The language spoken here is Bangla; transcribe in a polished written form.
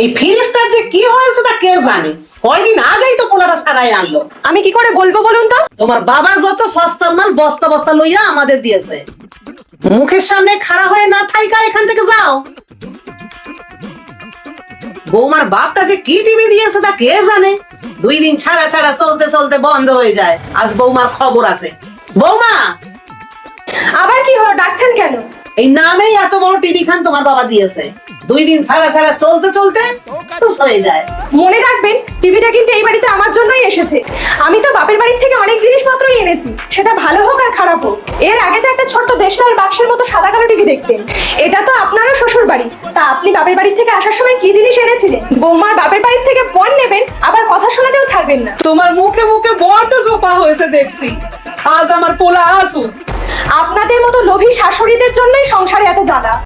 এই ফিরিস্তার যে কি হয়েছে তা কে জানে। কয়দিন আগেই তো পোলাটা ছাড়াই আনলো। আমি কি করে বলবো বলুন তো? তোমার বাবা যত সস্তার মাল বস্তা বস্তা লইয়া আমাদের দিয়েছে। মুখের সামনে খাড়া হয়ে না থাইকা এখান থেকে যাও। বৌমার বাপটা যে কি টিভি দিয়েছে তা কে জানে। 2 দিন ছাড়া ছাড়া চলতে চলতে বন্ধ হয়ে যায়। আজ বৌমার খবর আছে। বৌমা, আবার কি হলো, ডাকছেন কেন? এই নামেই এত বড় টিভি খান তোমার বাবা দিয়েছে। 2 দিন ছাড়া ছাড়া চলতে চলতে হয়ে যায়। মনে রাখবেন, টিভিটা কিন্তু এই বাড়িতে আমার জন্যই এসেছে। আমি তো বাপের বাড়ির থেকে অনেক জিনিসপত্রই এনেছি, সেটা ভালো হোক আর খারাপ হোক। এর আগে তো একটা ছোট্ট দেশলাইয়ের বাক্সের মতো সাদা কালো টিভি দেখতেন। এটা তো আপনারও শ্বশুর বাড়ি। তা আপনি বাপের বাড়ি থেকে আসার সময় কি জিনিস এনেছিলেন? বৌমার বাপের বাড়ির থেকে ফোন নেবেন, আবার কথা শোনাতেও ছাড়বেন না। তোমার মুখে মুখে বড্ড জোপা হয়েছে দেখছি। আজ আমার পোলা আসুক। আপনাদের মতো লোভী শাশুড়িদের জন্যই সংসারে এত জ্বালা।